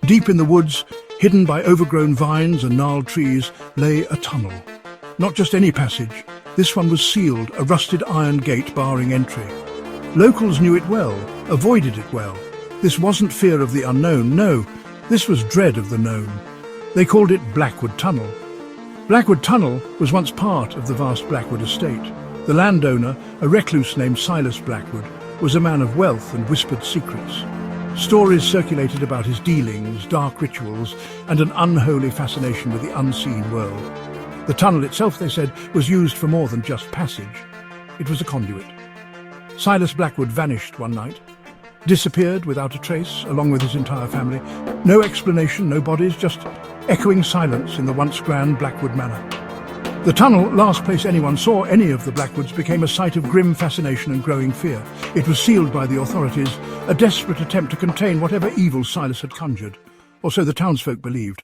Deep in the woods, hidden by overgrown vines and gnarled trees, lay a tunnel. Not just any passage. This one was sealed, a rusted iron gate barring entry. Locals knew it well, avoided it well. This wasn't fear of the unknown, no. This was dread of the known. They called it Blackwood Tunnel. Blackwood Tunnel was once part of the vast Blackwood estate. The landowner, a recluse named Silas Blackwood, was a man of wealth and whispered secrets. Stories circulated about his dealings, dark rituals, and an unholy fascination with the unseen world. The tunnel itself, they said, was used for more than just passage. It was a conduit. Silas Blackwood vanished one night, disappeared without a trace, along with his entire family. No explanation, no bodies, just echoing silence in the once grand Blackwood Manor. The tunnel, last place anyone saw any of the Blackwoods, became a site of grim fascination and growing fear. It was sealed by the authorities, a desperate attempt to contain whatever evil Silas had conjured, or so the townsfolk believed.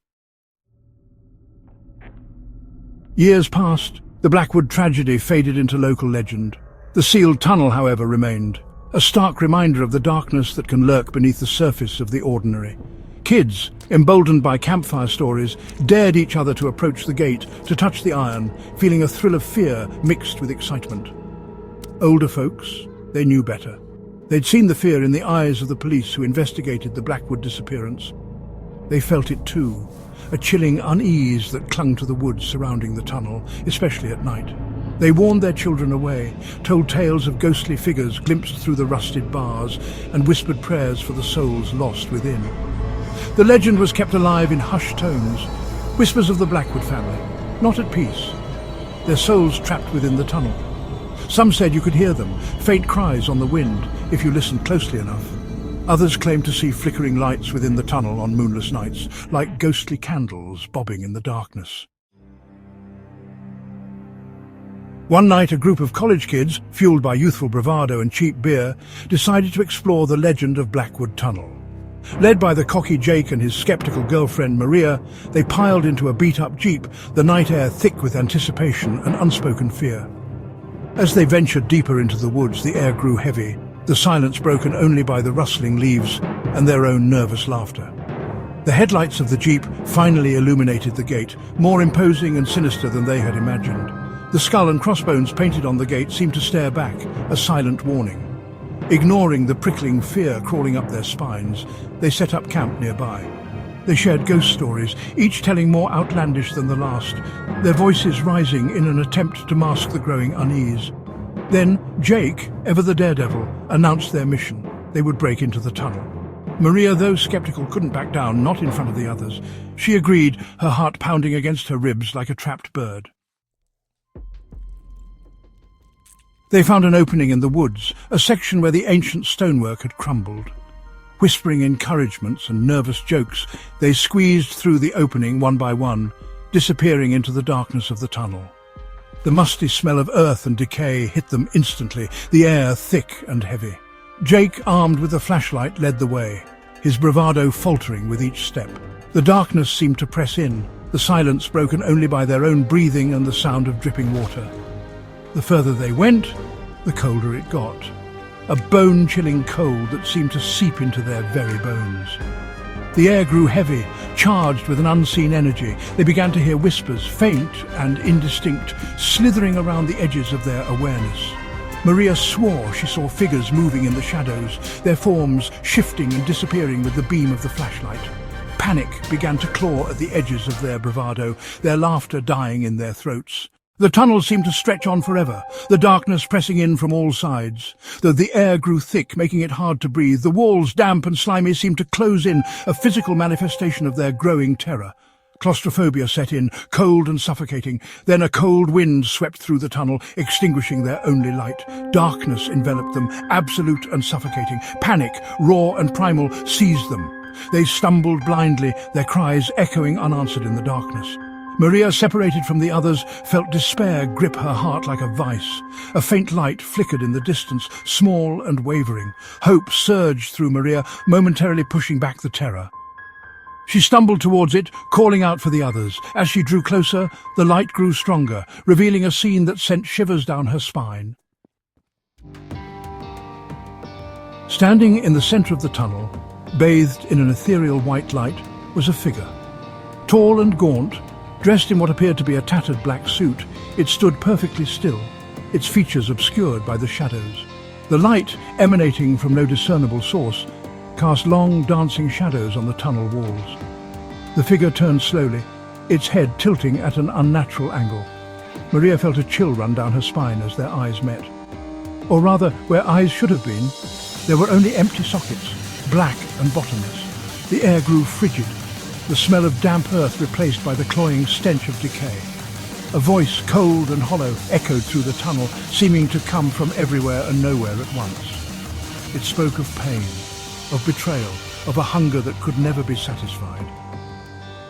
Years passed, the Blackwood tragedy faded into local legend. The sealed tunnel, however, remained, a stark reminder of the darkness that can lurk beneath the surface of the ordinary. Kids, emboldened by campfire stories, dared each other to approach the gate, to touch the iron, feeling a thrill of fear mixed with excitement. Older folks, they knew better. They'd seen the fear in the eyes of the police who investigated the Blackwood disappearance. They felt it too, a chilling unease that clung to the woods surrounding the tunnel, especially at night. They warned their children away, told tales of ghostly figures glimpsed through the rusted bars, and whispered prayers for the souls lost within. The legend was kept alive in hushed tones, whispers of the Blackwood family, not at peace, their souls trapped within the tunnel. Some said you could hear them, faint cries on the wind, if you listened closely enough. Others claimed to see flickering lights within the tunnel on moonless nights, like ghostly candles bobbing in the darkness. One night, a group of college kids, fueled by youthful bravado and cheap beer, decided to explore the legend of Blackwood Tunnel. Led by the cocky Jake and his skeptical girlfriend Maria, they piled into a beat-up jeep, the night air thick with anticipation and unspoken fear. As they ventured deeper into the woods, the air grew heavy, the silence broken only by the rustling leaves and their own nervous laughter. The headlights of the jeep finally illuminated the gate, more imposing and sinister than they had imagined. The skull and crossbones painted on the gate seemed to stare back, a silent warning. Ignoring the prickling fear crawling up their spines, they set up camp nearby. They shared ghost stories, each telling more outlandish than the last, their voices rising in an attempt to mask the growing unease. Then Jake, ever the daredevil, announced their mission. They would break into the tunnel. Maria, though skeptical, couldn't back down, not in front of the others. She agreed, her heart pounding against her ribs like a trapped bird. They found an opening in the woods, a section where the ancient stonework had crumbled. Whispering encouragements and nervous jokes, they squeezed through the opening one by one, disappearing into the darkness of the tunnel. The musty smell of earth and decay hit them instantly, the air thick and heavy. Jake, armed with a flashlight, led the way, his bravado faltering with each step. The darkness seemed to press in, the silence broken only by their own breathing and the sound of dripping water. The further they went, the colder it got. A bone-chilling cold that seemed to seep into their very bones. The air grew heavy, charged with an unseen energy. They began to hear whispers, faint and indistinct, slithering around the edges of their awareness. Maria swore she saw figures moving in the shadows, their forms shifting and disappearing with the beam of the flashlight. Panic began to claw at the edges of their bravado, their laughter dying in their throats. The tunnel seemed to stretch on forever, the darkness pressing in from all sides. Though the air grew thick, making it hard to breathe, the walls, damp and slimy, seemed to close in, a physical manifestation of their growing terror. Claustrophobia set in, cold and suffocating. Then a cold wind swept through the tunnel, extinguishing their only light. Darkness enveloped them, absolute and suffocating. Panic, raw and primal, seized them. They stumbled blindly, their cries echoing unanswered in the darkness. Maria, separated from the others, felt despair grip her heart like a vice. A faint light flickered in the distance, small and wavering. Hope surged through Maria, momentarily pushing back the terror. She stumbled towards it, calling out for the others. As she drew closer, the light grew stronger, revealing a scene that sent shivers down her spine. Standing in the center of the tunnel, bathed in an ethereal white light, was a figure. Tall and gaunt, dressed in what appeared to be a tattered black suit, it stood perfectly still, its features obscured by the shadows. The light, emanating from no discernible source, cast long, dancing shadows on the tunnel walls. The figure turned slowly, its head tilting at an unnatural angle. Maria felt a chill run down her spine as their eyes met. Or rather, where eyes should have been, there were only empty sockets, black and bottomless. The air grew frigid, the smell of damp earth replaced by the cloying stench of decay. A voice, cold and hollow, echoed through the tunnel, seeming to come from everywhere and nowhere at once. It spoke of pain, of betrayal, of a hunger that could never be satisfied.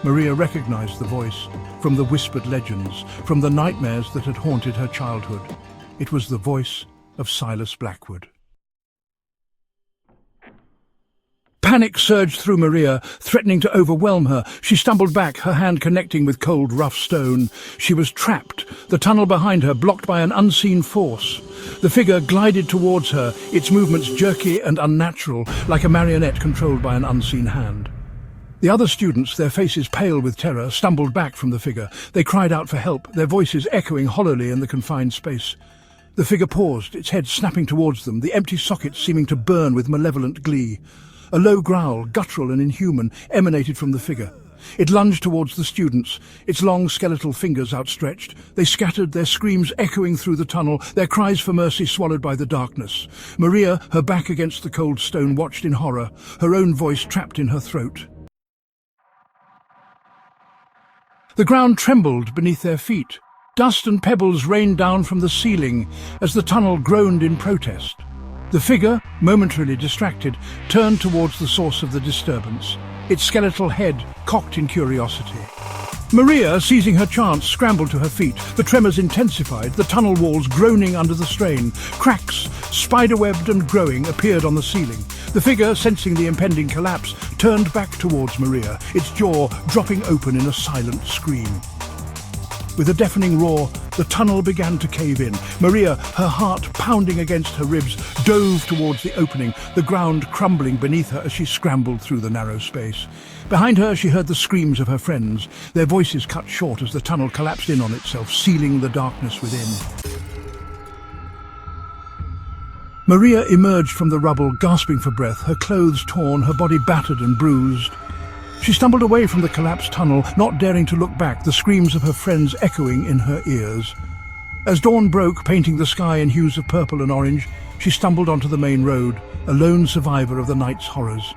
Maria recognized the voice from the whispered legends, from the nightmares that had haunted her childhood. It was the voice of Silas Blackwood. Panic surged through Maria, threatening to overwhelm her. She stumbled back, her hand connecting with cold, rough stone. She was trapped, the tunnel behind her blocked by an unseen force. The figure glided towards her, its movements jerky and unnatural, like a marionette controlled by an unseen hand. The other students, their faces pale with terror, stumbled back from the figure. They cried out for help, their voices echoing hollowly in the confined space. The figure paused, its head snapping towards them, the empty sockets seeming to burn with malevolent glee. A low growl, guttural and inhuman, emanated from the figure. It lunged towards the students, its long skeletal fingers outstretched. They scattered, their screams echoing through the tunnel, their cries for mercy swallowed by the darkness. Maria, her back against the cold stone, watched in horror, her own voice trapped in her throat. The ground trembled beneath their feet. Dust and pebbles rained down from the ceiling as the tunnel groaned in protest. The figure, momentarily distracted, turned towards the source of the disturbance, its skeletal head cocked in curiosity. Maria, seizing her chance, scrambled to her feet. The tremors intensified, the tunnel walls groaning under the strain. Cracks, spider-webbed and growing, appeared on the ceiling. The figure, sensing the impending collapse, turned back towards Maria, its jaw dropping open in a silent scream. With a deafening roar, the tunnel began to cave in. Maria, her heart pounding against her ribs, dove towards the opening, the ground crumbling beneath her as she scrambled through the narrow space. Behind her, she heard the screams of her friends, their voices cut short as the tunnel collapsed in on itself, sealing the darkness within. Maria emerged from the rubble, gasping for breath, her clothes torn, her body battered and bruised. She stumbled away from the collapsed tunnel, not daring to look back, the screams of her friends echoing in her ears. As dawn broke, painting the sky in hues of purple and orange, she stumbled onto the main road, a lone survivor of the night's horrors.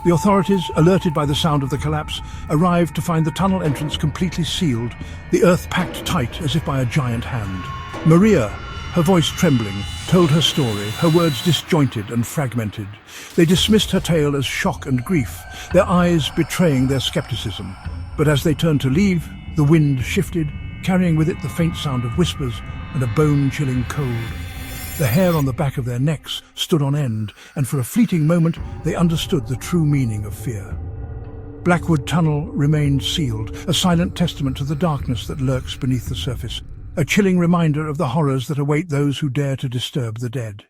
The authorities, alerted by the sound of the collapse, arrived to find the tunnel entrance completely sealed, the earth packed tight as if by a giant hand. Maria, her voice trembling, told her story, her words disjointed and fragmented. They dismissed her tale as shock and grief, their eyes betraying their skepticism. But as they turned to leave, the wind shifted, carrying with it the faint sound of whispers and a bone-chilling cold. The hair on the back of their necks stood on end, and for a fleeting moment they understood the true meaning of fear. Blackwood Tunnel remained sealed, a silent testament to the darkness that lurks beneath the surface, a chilling reminder of the horrors that await those who dare to disturb the dead.